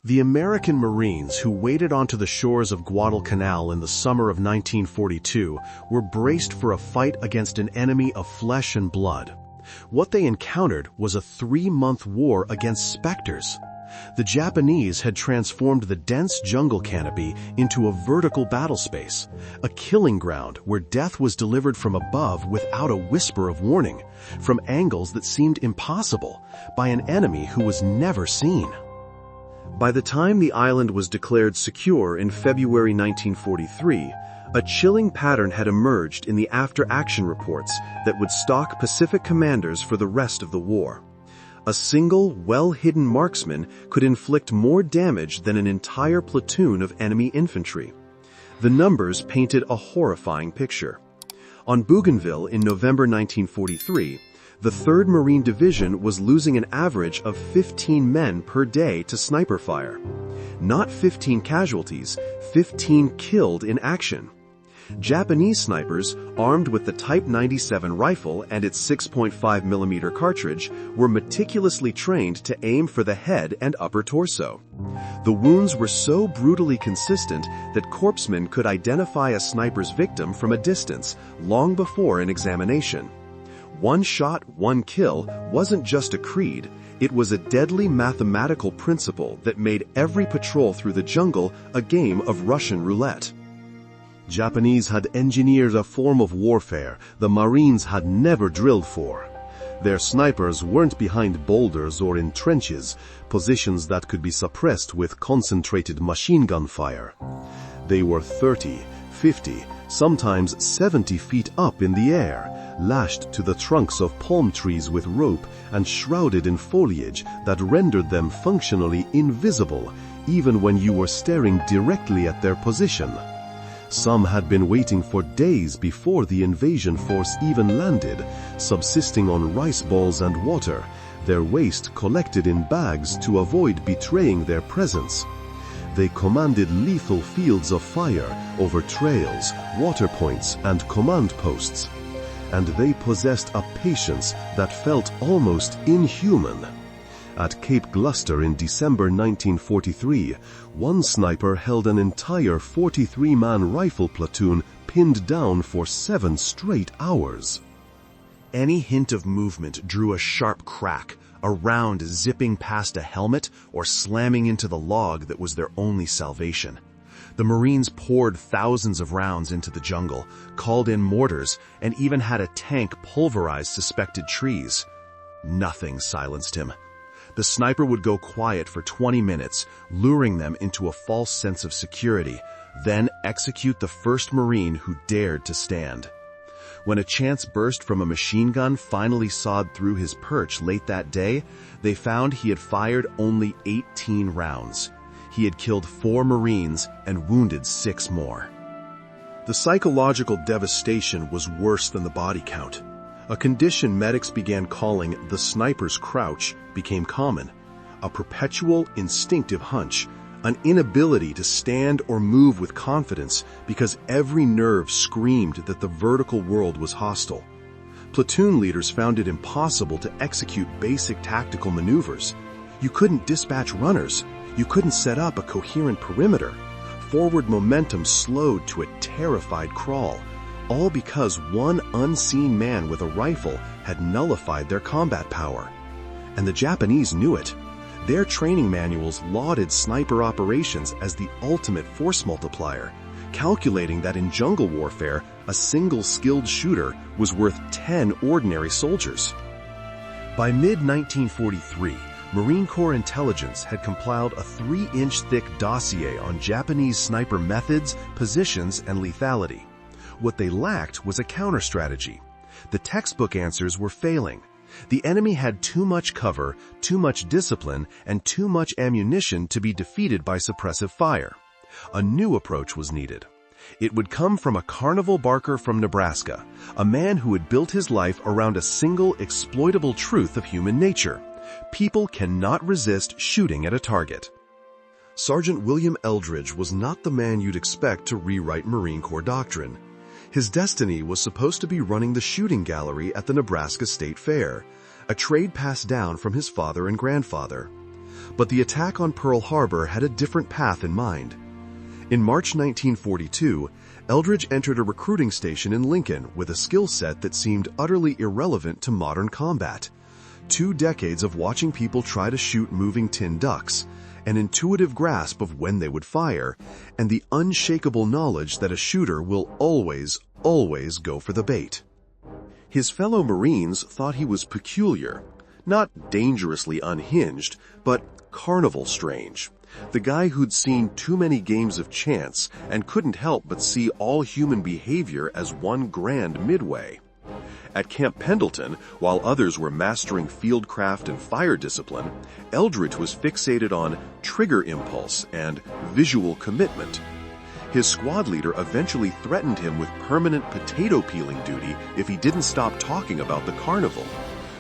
The American Marines who waded onto the shores of Guadalcanal in the summer of 1942 were braced for a fight against an enemy of flesh and blood. What they encountered was a 3-month war against specters. The Japanese had transformed the dense jungle canopy into a vertical battle space, a killing ground where death was delivered from above without a whisper of warning, from angles that seemed impossible, by an enemy who was never seen. By the time the island was declared secure in February 1943, a chilling pattern had emerged in the after-action reports that would stalk Pacific commanders for the rest of the war. A single, well-hidden marksman could inflict more damage than an entire platoon of enemy infantry. The numbers painted a horrifying picture. On Bougainville in November 1943, the 3rd Marine Division was losing an average of 15 men per day to sniper fire. Not 15 casualties, 15 killed in action. Japanese snipers, armed with the Type 97 rifle and its 6.5mm cartridge, were meticulously trained to aim for the head and upper torso. The wounds were so brutally consistent that corpsmen could identify a sniper's victim from a distance, long before an examination. One shot, one kill wasn't just a creed, it was a deadly mathematical principle that made every patrol through the jungle a game of Russian roulette. Japanese had engineered a form of warfare the Marines had never drilled for. Their snipers weren't behind boulders or in trenches, positions that could be suppressed with concentrated machine gun fire. They were 30, 50, sometimes 70 feet up in the air, lashed to the trunks of palm trees with rope and shrouded in foliage that rendered them functionally invisible, even when you were staring directly at their position. Some had been waiting for days before the invasion force even landed, subsisting on rice balls and water, their waste collected in bags to avoid betraying their presence. They commanded lethal fields of fire over trails, water points, and command posts. And they possessed a patience that felt almost inhuman. At Cape Gloucester in December 1943, one sniper held an entire 43-man rifle platoon pinned down for 7 straight hours. Any hint of movement drew a sharp crack, a round zipping past a helmet or slamming into the log that was their only salvation. The Marines poured thousands of rounds into the jungle, called in mortars, and even had a tank pulverize suspected trees. Nothing silenced him. The sniper would go quiet for 20 minutes, luring them into a false sense of security, then execute the first Marine who dared to stand. When a chance burst from a machine gun finally sawed through his perch late that day, they found he had fired only 18 rounds. He had killed 4 Marines and wounded 6 more. The psychological devastation was worse than the body count. A condition medics began calling the sniper's crouch became common. A perpetual instinctive hunch, an inability to stand or move with confidence because every nerve screamed that the vertical world was hostile. Platoon leaders found it impossible to execute basic tactical maneuvers. You couldn't dispatch runners. You couldn't set up a coherent perimeter. Forward momentum slowed to a terrified crawl, all because one unseen man with a rifle had nullified their combat power. And the Japanese knew it. Their training manuals lauded sniper operations as the ultimate force multiplier, calculating that in jungle warfare, a single skilled shooter was worth 10 ordinary soldiers. By mid-1943, Marine Corps intelligence had compiled a 3-inch thick dossier on Japanese sniper methods, positions, and lethality. What they lacked was a counter-strategy. The textbook answers were failing. The enemy had too much cover, too much discipline, and too much ammunition to be defeated by suppressive fire. A new approach was needed. It would come from a Carnival barker from Nebraska, a man who had built his life around a single exploitable truth of human nature. People cannot resist shooting at a target. Sergeant William Eldridge was not the man you'd expect to rewrite Marine Corps doctrine. His destiny was supposed to be running the shooting gallery at the Nebraska State Fair, a trade passed down from his father and grandfather. But the attack on Pearl Harbor had a different path in mind. In March 1942, Eldridge entered a recruiting station in Lincoln with a skill set that seemed utterly irrelevant to modern combat. 2 decades of watching people try to shoot moving tin ducks, an intuitive grasp of when they would fire, and the unshakable knowledge that a shooter will always go for the bait. His fellow Marines thought he was peculiar, not dangerously unhinged, but Carnival strange. The guy who'd seen too many games of chance and couldn't help but see all human behavior as one grand midway. At Camp Pendleton, while others were mastering fieldcraft and fire discipline, Eldridge was fixated on trigger impulse and visual commitment. His squad leader eventually threatened him with permanent potato peeling duty if he didn't stop talking about the carnival.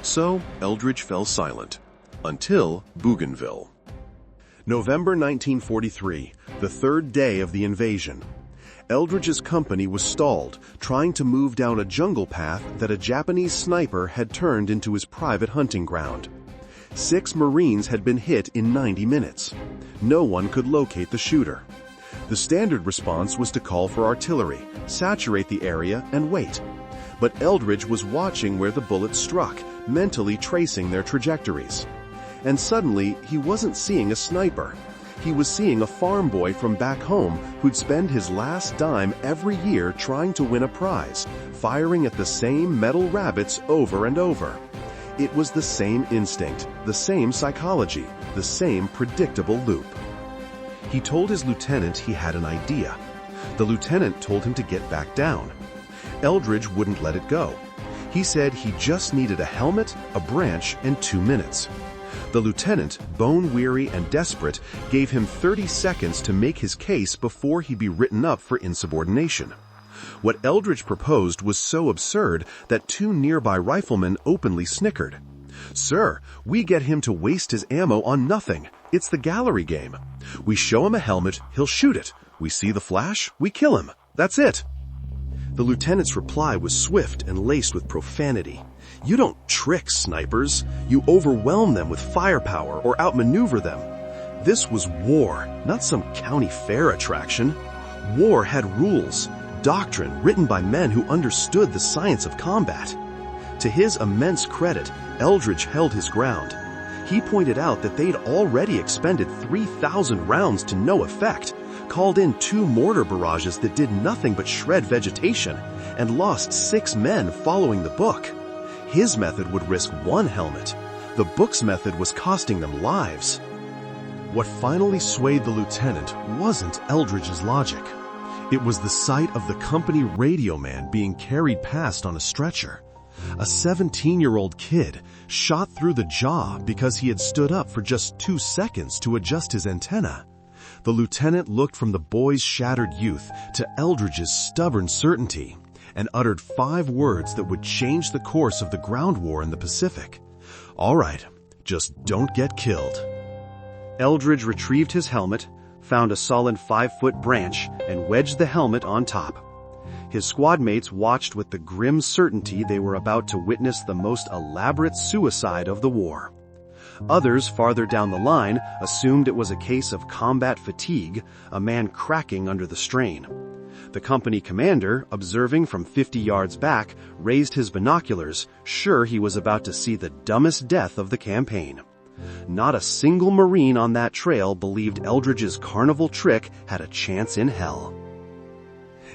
So Eldridge fell silent. Until Bougainville. November 1943, the 3rd day of the invasion. Eldridge's company was stalled, trying to move down a jungle path that a Japanese sniper had turned into his private hunting ground. 6 Marines had been hit in 90 minutes. No one could locate the shooter. The standard response was to call for artillery, saturate the area, and wait. But Eldridge was watching where the bullets struck, mentally tracing their trajectories. And suddenly, he wasn't seeing a sniper. He was seeing a farm boy from back home who'd spend his last dime every year trying to win a prize, firing at the same metal rabbits over and over. It was the same instinct, the same psychology, the same predictable loop. He told his lieutenant he had an idea. The lieutenant told him to get back down. Eldridge wouldn't let it go. He said he just needed a helmet, a branch, and 2 minutes. The lieutenant, bone-weary and desperate, gave him 30 seconds to make his case before he'd be written up for insubordination. What Eldridge proposed was so absurd that 2 nearby riflemen openly snickered. "Sir, we get him to waste his ammo on nothing. It's the gallery game. We show him a helmet, he'll shoot it. We see the flash, we kill him. That's it." The lieutenant's reply was swift and laced with profanity. "You don't trick snipers. You overwhelm them with firepower or outmaneuver them. This was war, not some county fair attraction. War had rules, doctrine written by men who understood the science of combat." To his immense credit, Eldridge held his ground. He pointed out that they'd already expended 3,000 rounds to no effect, called in 2 mortar barrages that did nothing but shred vegetation, and lost 6 men following the book. His method would risk 1 helmet. The book's method was costing them lives. What finally swayed the lieutenant wasn't Eldridge's logic. It was the sight of the company radio man being carried past on a stretcher. A 17-year-old kid shot through the jaw because he had stood up for just 2 seconds to adjust his antenna. The lieutenant looked from the boy's shattered youth to Eldridge's stubborn certainty and uttered 5 words that would change the course of the ground war in the Pacific. "All right, just don't get killed." Eldridge retrieved his helmet, found a solid 5-foot branch, and wedged the helmet on top. His squad mates watched with the grim certainty they were about to witness the most elaborate suicide of the war. Others, farther down the line, assumed it was a case of combat fatigue, a man cracking under the strain. The company commander, observing from 50 yards back, raised his binoculars, sure he was about to see the dumbest death of the campaign. Not a single Marine on that trail believed Eldridge's carnival trick had a chance in hell.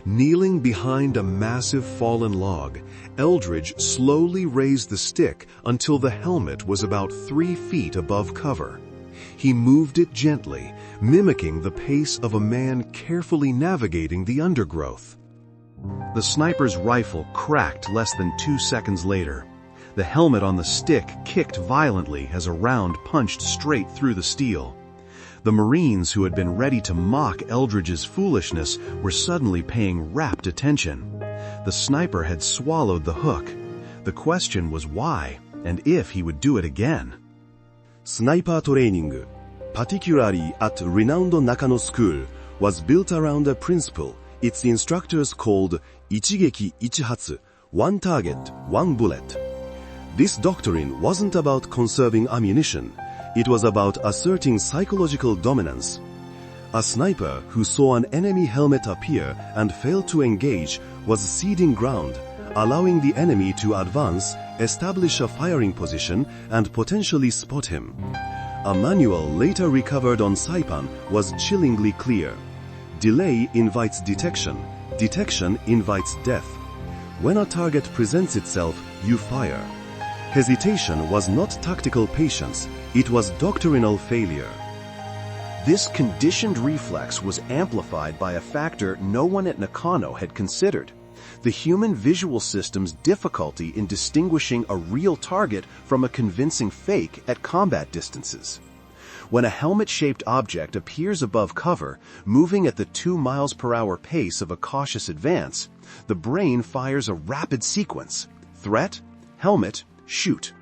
Kneeling behind a massive fallen log, Eldridge slowly raised the stick until the helmet was about 3 feet above cover. He moved it gently, mimicking the pace of a man carefully navigating the undergrowth. The sniper's rifle cracked less than 2 seconds later. The helmet on the stick kicked violently as a round punched straight through the steel. The Marines who had been ready to mock Eldridge's foolishness were suddenly paying rapt attention. The sniper had swallowed the hook. The question was why, and if he would do it again. Sniper training, particularly at renowned Nakano School, was built around a principle its instructors called ichigeki ichihatsu, 1 target, 1 bullet. This doctrine wasn't about conserving ammunition. It was about asserting psychological dominance. A sniper who saw an enemy helmet appear and failed to engage was ceding ground, allowing the enemy to advance, establish a firing position, and potentially spot him. A manual later recovered on Saipan was chillingly clear. Delay invites detection. Detection invites death. When a target presents itself, you fire. Hesitation was not tactical patience, it was doctrinal failure. This conditioned reflex was amplified by a factor no one at Nakano had considered: the human visual system's difficulty in distinguishing a real target from a convincing fake at combat distances. When a helmet-shaped object appears above cover, moving at the 2 miles per hour pace of a cautious advance, the brain fires a rapid sequence: threat, helmet, shoot.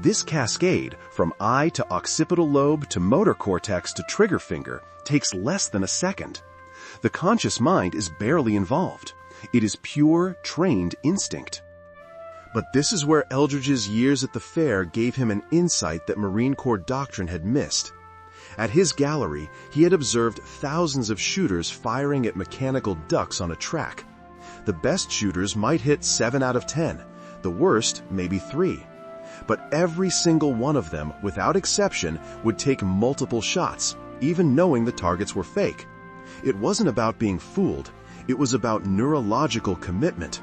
This cascade, from eye to occipital lobe to motor cortex to trigger finger, takes less than a second. The conscious mind is barely involved. It is pure, trained instinct. But this is where Eldridge's years at the fair gave him an insight that Marine Corps doctrine had missed. At his gallery, he had observed thousands of shooters firing at mechanical ducks on a track. The best shooters might hit 7 out of 10, the worst maybe 3. But every single one of them, without exception, would take multiple shots, even knowing the targets were fake. It wasn't about being fooled, it was about neurological commitment.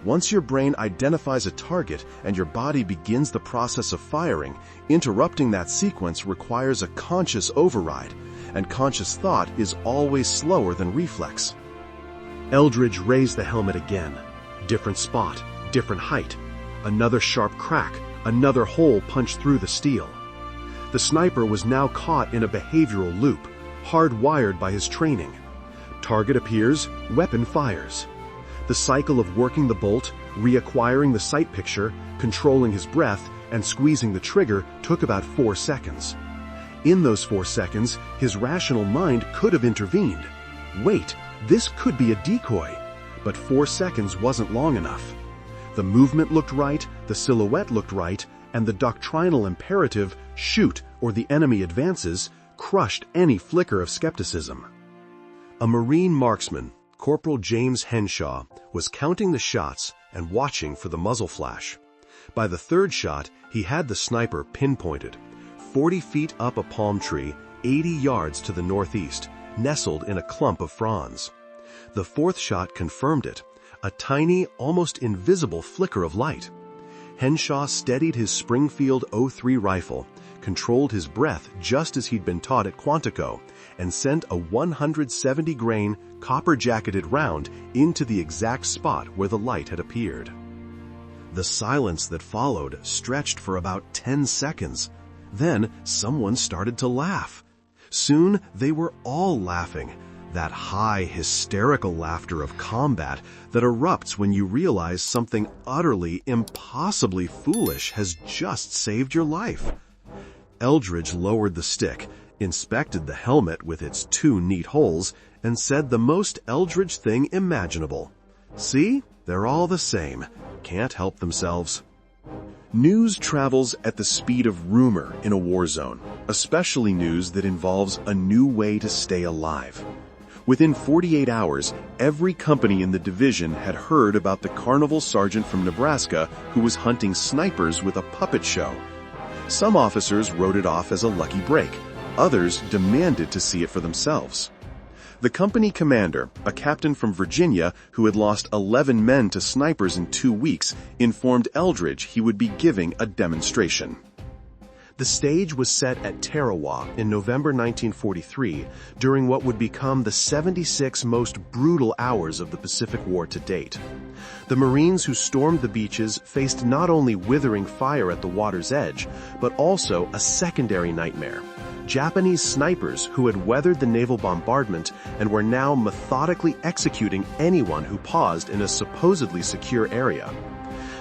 Once your brain identifies a target and your body begins the process of firing, interrupting that sequence requires a conscious override, and conscious thought is always slower than reflex. Eldridge raised the helmet again. Different spot, different height. Another sharp crack, another hole punched through the steel. The sniper was now caught in a behavioral loop, hardwired by his training. Target appears, weapon fires. The cycle of working the bolt, reacquiring the sight picture, controlling his breath, and squeezing the trigger took about 4 seconds. In those 4 seconds, his rational mind could have intervened. Wait, this could be a decoy. But 4 seconds wasn't long enough. The movement looked right, the silhouette looked right, and the doctrinal imperative, shoot or the enemy advances, crushed any flicker of skepticism. A Marine marksman, Corporal James Henshaw, was counting the shots and watching for the muzzle flash. By the 3rd shot, he had the sniper pinpointed, 40 feet up a palm tree, 80 yards to the northeast, nestled in a clump of fronds. The 4th shot confirmed it, a tiny, almost invisible flicker of light. Henshaw steadied his Springfield .03 rifle, controlled his breath just as he'd been taught at Quantico, and sent a 170-grain, copper-jacketed round into the exact spot where the light had appeared. The silence that followed stretched for about 10 seconds. Then someone started to laugh. Soon they were all laughing, that high, hysterical laughter of combat that erupts when you realize something utterly, impossibly foolish has just saved your life. Eldridge lowered the stick, inspected the helmet with its 2 neat holes, and said the most Eldridge thing imaginable. See, they're all the same. Can't help themselves. News travels at the speed of rumor in a war zone, especially news that involves a new way to stay alive. Within 48 hours, every company in the division had heard about the Carnival sergeant from Nebraska who was hunting snipers with a puppet show. Some officers wrote it off as a lucky break. Others demanded to see it for themselves. The company commander, a captain from Virginia who had lost 11 men to snipers in 2 weeks, informed Eldridge he would be giving a demonstration. The stage was set at Tarawa in November 1943 during what would become the 76 most brutal hours of the Pacific War to date. The Marines who stormed the beaches faced not only withering fire at the water's edge, but also a secondary nightmare: Japanese snipers who had weathered the naval bombardment and were now methodically executing anyone who paused in a supposedly secure area.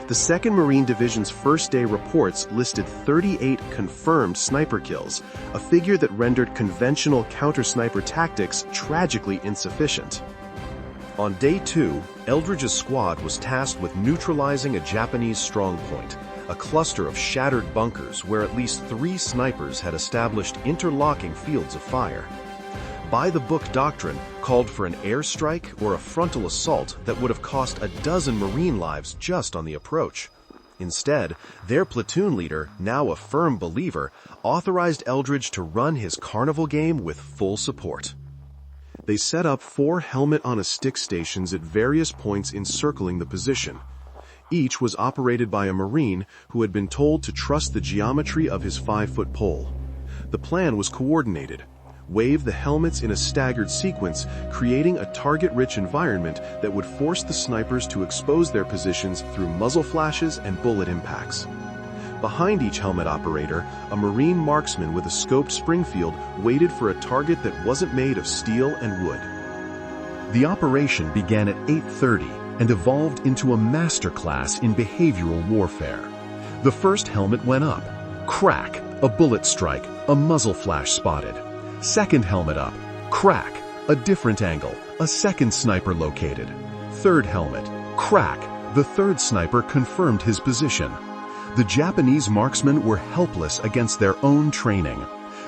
The 2nd Marine Division's first-day reports listed 38 confirmed sniper kills, a figure that rendered conventional counter-sniper tactics tragically insufficient. On day 2, Eldridge's squad was tasked with neutralizing a Japanese strongpoint, a cluster of shattered bunkers where at least 3 snipers had established interlocking fields of fire. By-the-book Doctrine called for an airstrike or a frontal assault that would have cost a dozen Marine lives just on the approach. Instead, their platoon leader, now a firm believer, authorized Eldridge to run his Carnival game with full support. They set up 4 helmet-on-a-stick stations at various points encircling the position. Each was operated by a Marine who had been told to trust the geometry of his 5-foot pole. The plan was coordinated. Wave the helmets in a staggered sequence, creating a target-rich environment that would force the snipers to expose their positions through muzzle flashes and bullet impacts. Behind each helmet operator, a Marine marksman with a scoped Springfield waited for a target that wasn't made of steel and wood. The operation began at 8:30 and evolved into a masterclass in behavioral warfare. The first helmet went up. Crack! A bullet strike, a muzzle flash spotted. Second helmet up. Crack! A different angle, a second sniper located. Third helmet. Crack! The third sniper confirmed his position. The Japanese marksmen were helpless against their own training.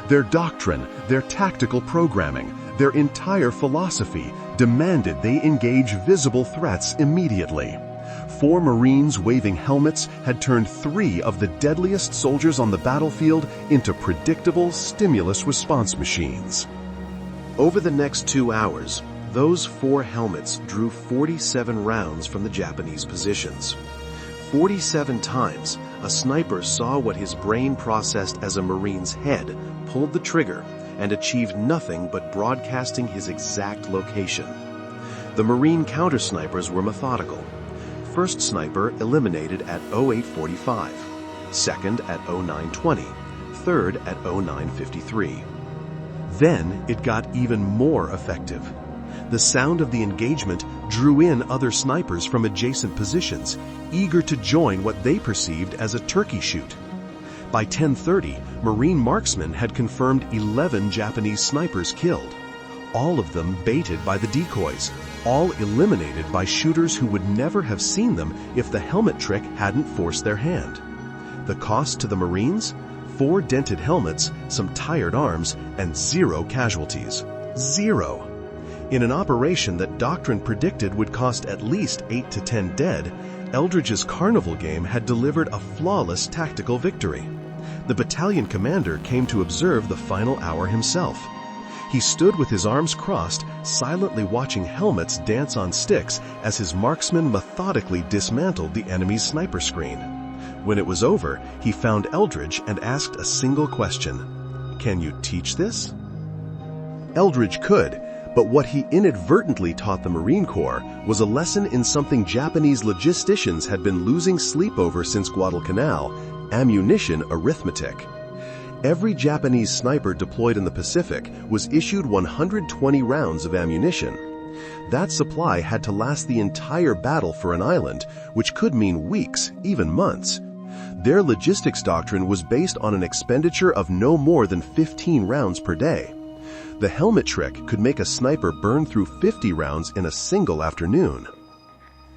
Their doctrine, their tactical programming, their entire philosophy demanded they engage visible threats immediately. 4 Marines waving helmets had turned 3 of the deadliest soldiers on the battlefield into predictable stimulus response machines. Over the next 2 hours, those 4 helmets drew 47 rounds from the Japanese positions. 47 times, a sniper saw what his brain processed as a Marine's head, pulled the trigger, and achieved nothing but broadcasting his exact location. The Marine counter-snipers were methodical. First sniper eliminated at 0845, second at 0920, third at 0953. Then it got even more effective. The sound of the engagement drew in other snipers from adjacent positions, eager to join what they perceived as a turkey shoot. By 10:30, Marine marksmen had confirmed 11 Japanese snipers killed, all of them baited by the decoys, all eliminated by shooters who would never have seen them if the helmet trick hadn't forced their hand. The cost to the Marines? 4 dented helmets, some tired arms, and 0 casualties. 0! In an operation that Doctrine predicted would cost at least 8 to 10 dead, Eldridge's Carnival game had delivered a flawless tactical victory. The battalion commander came to observe the final hour himself. He stood with his arms crossed, silently watching helmets dance on sticks as his marksmen methodically dismantled the enemy's sniper screen. When it was over, he found Eldridge and asked a single question. "Can you teach this?" Eldridge could, but what he inadvertently taught the Marine Corps was a lesson in something Japanese logisticians had been losing sleep over since Guadalcanal: ammunition arithmetic. Every Japanese sniper deployed in the Pacific was issued 120 rounds of ammunition. That supply had to last the entire battle for an island, which could mean weeks, even months. Their logistics doctrine was based on an expenditure of no more than 15 rounds per day. The helmet trick could make a sniper burn through 50 rounds in a single afternoon.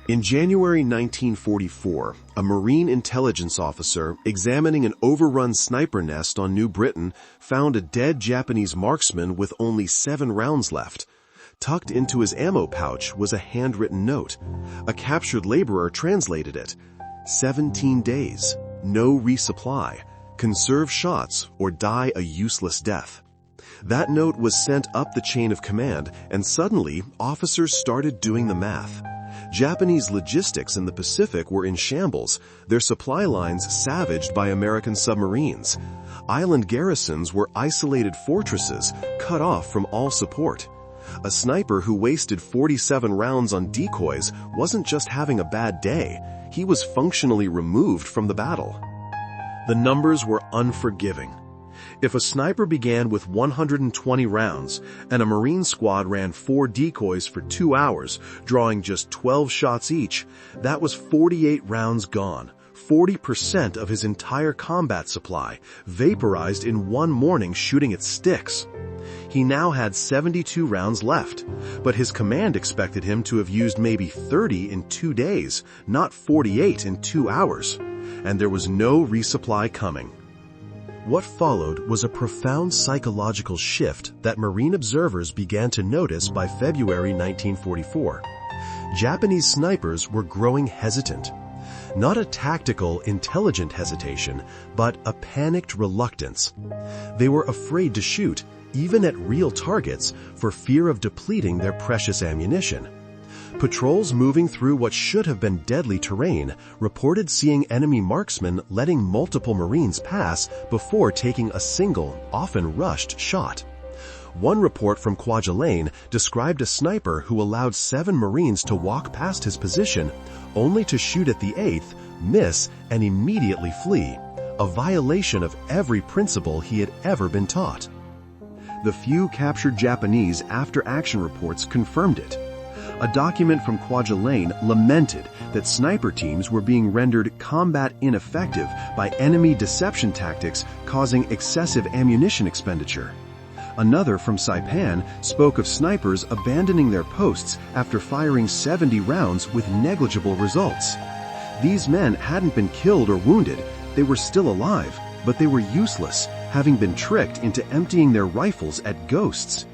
In January 1944, a Marine intelligence officer examining an overrun sniper nest on New Britain found a dead Japanese marksman with only 7 rounds left. Tucked into his ammo pouch was a handwritten note. A captured laborer translated it. 17 days, no resupply, conserve shots or die a useless death. That note was sent up the chain of command, and suddenly officers started doing the math. Japanese logistics in the Pacific were in shambles, their supply lines savaged by American submarines. Island garrisons were isolated fortresses, cut off from all support. A sniper who wasted 47 rounds on decoys wasn't just having a bad day, he was functionally removed from the battle. The numbers were unforgiving. If a sniper began with 120 rounds and a Marine squad ran 4 decoys for 2 hours, drawing just 12 shots each, that was 48 rounds gone, 40% of his entire combat supply, vaporized in one morning shooting at sticks. He now had 72 rounds left, but his command expected him to have used maybe 30 in 2 days, not 48 in 2 hours. and there was no resupply coming. What followed was a profound psychological shift that Marine observers began to notice by February 1944. Japanese snipers were growing hesitant. Not a tactical, intelligent hesitation, but a panicked reluctance. They were afraid to shoot, even at real targets, for fear of depleting their precious ammunition. Patrols moving through what should have been deadly terrain reported seeing enemy marksmen letting multiple Marines pass before taking a single, often rushed, shot. One report from Kwajalein described a sniper who allowed 7 Marines to walk past his position, only to shoot at the 8th, miss, and immediately flee, a violation of every principle he had ever been taught. The few captured Japanese after-action reports confirmed it. A document from Kwajalein lamented that sniper teams were being rendered combat ineffective by enemy deception tactics causing excessive ammunition expenditure. Another from Saipan spoke of snipers abandoning their posts after firing 70 rounds with negligible results. These men hadn't been killed or wounded, they were still alive, but they were useless, having been tricked into emptying their rifles at ghosts.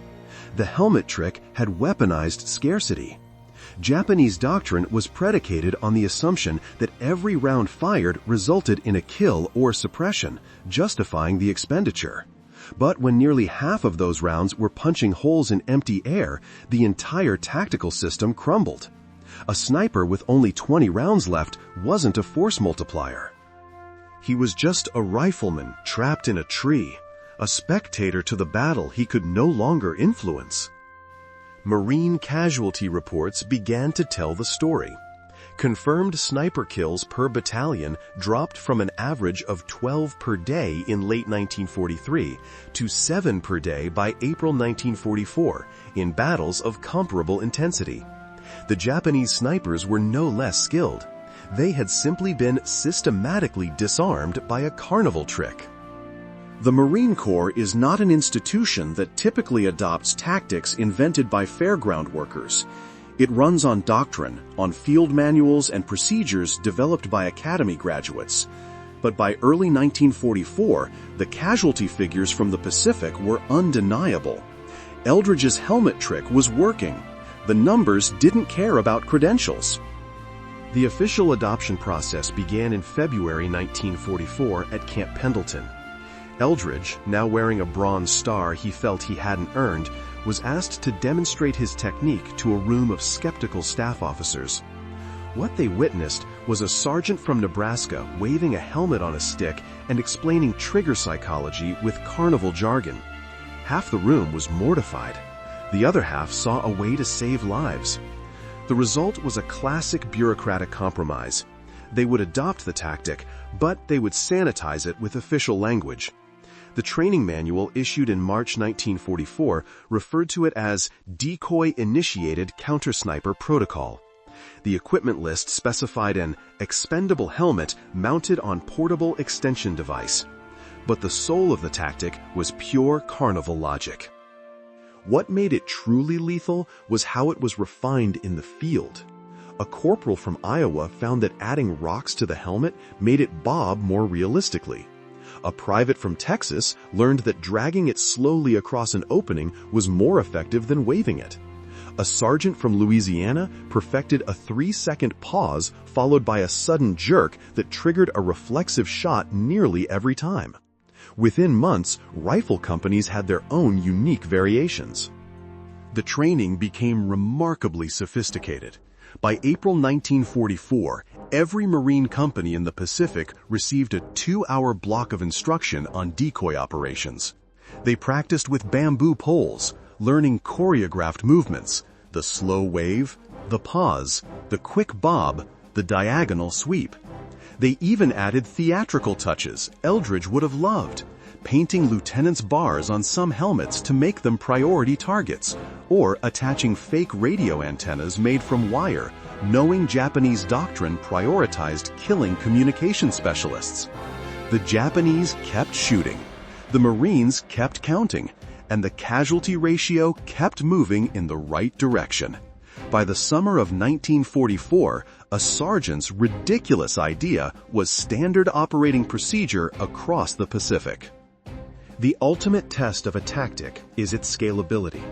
The helmet trick had weaponized scarcity. Japanese doctrine was predicated on the assumption that every round fired resulted in a kill or suppression, justifying the expenditure. But when nearly half of those rounds were punching holes in empty air, the entire tactical system crumbled. A sniper with only 20 rounds left wasn't a force multiplier. He was just a rifleman trapped in a tree, a spectator to the battle he could no longer influence. Marine casualty reports began to tell the story. Confirmed sniper kills per battalion dropped from an average of 12 per day in late 1943 to 7 per day by April 1944 in battles of comparable intensity. The Japanese snipers were no less skilled. They had simply been systematically disarmed by a Carnival trick. The Marine Corps is not an institution that typically adopts tactics invented by fairground workers. It runs on doctrine, on field manuals and procedures developed by academy graduates. But by early 1944, the casualty figures from the Pacific were undeniable. Eldridge's helmet trick was working. The numbers didn't care about credentials. The official adoption process began in February 1944 at Camp Pendleton. Eldridge, now wearing a bronze star he felt he hadn't earned, was asked to demonstrate his technique to a room of skeptical staff officers. What they witnessed was a sergeant from Nebraska waving a helmet on a stick and explaining trigger psychology with carnival jargon. Half the room was mortified. The other half saw a way to save lives. The result was a classic bureaucratic compromise. They would adopt the tactic, but they would sanitize it with official language. The training manual issued in March 1944 referred to it as Decoy-Initiated Countersniper Protocol. The equipment list specified an expendable helmet mounted on portable extension device. But the soul of the tactic was pure Carnival logic. What made it truly lethal was how it was refined in the field. A corporal from Iowa found that adding rocks to the helmet made it bob more realistically. A private from Texas learned that dragging it slowly across an opening was more effective than waving it. A sergeant from Louisiana perfected a 3-second pause followed by a sudden jerk that triggered a reflexive shot nearly every time. Within months, rifle companies had their own unique variations. The training became remarkably sophisticated. By April 1944, every Marine company in the Pacific received a 2-hour block of instruction on decoy operations. They practiced with bamboo poles, learning choreographed movements, the slow wave, the pause, the quick bob, the diagonal sweep. They even added theatrical touches Eldridge would have loved, painting lieutenants' bars on some helmets to make them priority targets, or attaching fake radio antennas made from wire, knowing Japanese doctrine prioritized killing communication specialists. The Japanese kept shooting, the Marines kept counting, and the casualty ratio kept moving in the right direction. By the summer of 1944, a sergeant's ridiculous idea was standard operating procedure across the Pacific. The ultimate test of a tactic is its scalability.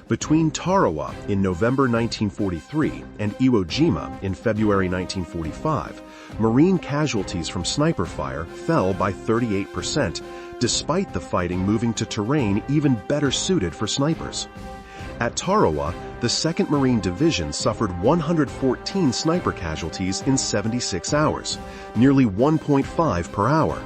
Between Tarawa in November 1943 and Iwo Jima in February 1945, Marine casualties from sniper fire fell by 38%, despite the fighting moving to terrain even better suited for snipers. At Tarawa, the 2nd Marine Division suffered 114 sniper casualties in 76 hours, nearly 1.5 per hour.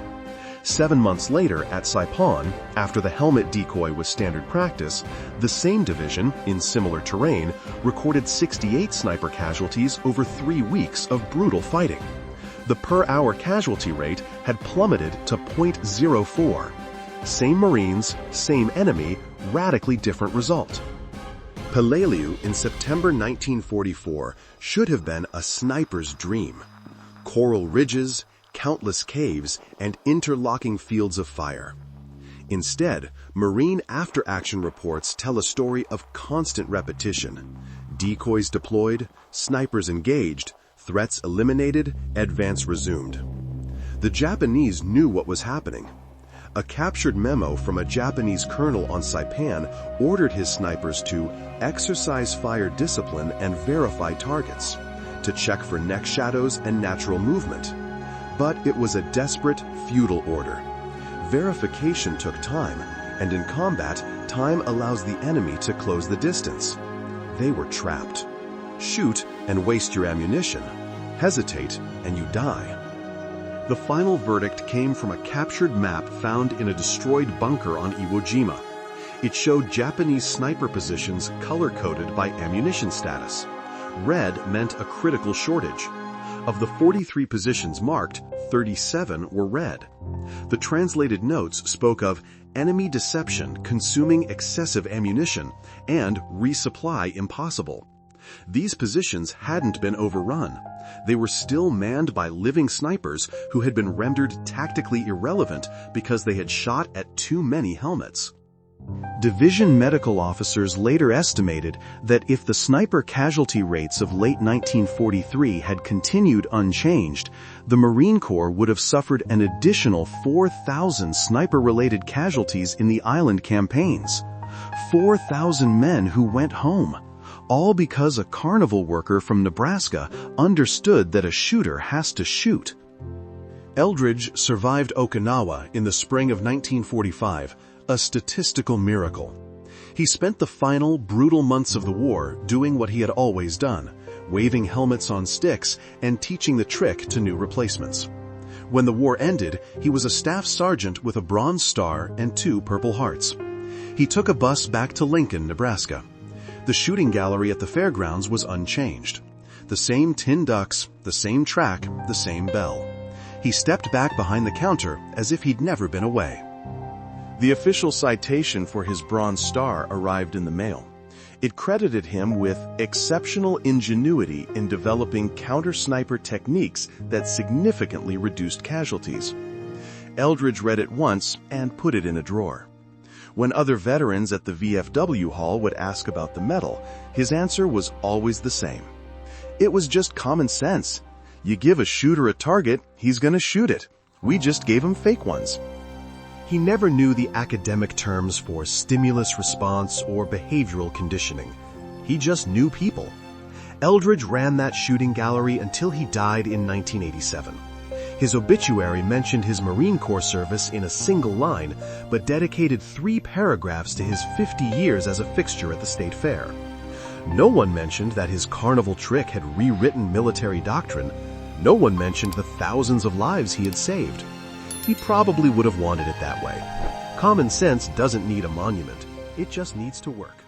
7 months later at Saipan, after the helmet decoy was standard practice, the same division, in similar terrain, recorded 68 sniper casualties over 3 weeks of brutal fighting. The per-hour casualty rate had plummeted to 0.04. Same Marines, same enemy, radically different result. Peleliu in September 1944 should have been a sniper's dream. Coral ridges, countless caves, and interlocking fields of fire. Instead, Marine after-action reports tell a story of constant repetition. Decoys deployed, snipers engaged, threats eliminated, advance resumed. The Japanese knew what was happening. A captured memo from a Japanese colonel on Saipan ordered his snipers to exercise fire discipline and verify targets, to check for neck shadows and natural movement. But it was a desperate, futile order. Verification took time, and in combat, time allows the enemy to close the distance. They were trapped. Shoot and waste your ammunition. Hesitate and you die. The final verdict came from a captured map found in a destroyed bunker on Iwo Jima. It showed Japanese sniper positions color-coded by ammunition status. Red meant a critical shortage. Of the 43 positions marked, 37 were red. The translated notes spoke of enemy deception consuming excessive ammunition and resupply impossible. These positions hadn't been overrun. They were still manned by living snipers who had been rendered tactically irrelevant because they had shot at too many helmets. Division medical officers later estimated that if the sniper casualty rates of late 1943 had continued unchanged, the Marine Corps would have suffered an additional 4,000 sniper-related casualties in the island campaigns. 4,000 men who went home, all because a Carnival worker from Nebraska understood that a shooter has to shoot. Eldridge survived Okinawa in the spring of 1945, a statistical miracle. He spent the final, brutal months of the war doing what he had always done, waving helmets on sticks and teaching the trick to new replacements. When the war ended, he was a staff sergeant with a Bronze Star and 2 Purple Hearts. He took a bus back to Lincoln, Nebraska. The shooting gallery at the fairgrounds was unchanged. The same tin ducks, the same track, the same bell. He stepped back behind the counter as if he'd never been away. The official citation for his Bronze Star arrived in the mail. It credited him with exceptional ingenuity in developing counter-sniper techniques that significantly reduced casualties. Eldridge read it once and put it in a drawer. When other veterans at the VFW hall would ask about the medal, his answer was always the same. It was just common sense. You give a shooter a target, he's gonna shoot it. We just gave him fake ones. He never knew the academic terms for stimulus response or behavioral conditioning. He just knew people. Eldridge ran that shooting gallery until he died in 1987. His obituary mentioned his Marine Corps service in a single line, but dedicated 3 paragraphs to his 50 years as a fixture at the state fair. No one mentioned that his Carnival trick had rewritten military doctrine. No one mentioned the thousands of lives he had saved. He probably would have wanted it that way. Common sense doesn't need a monument. It just needs to work.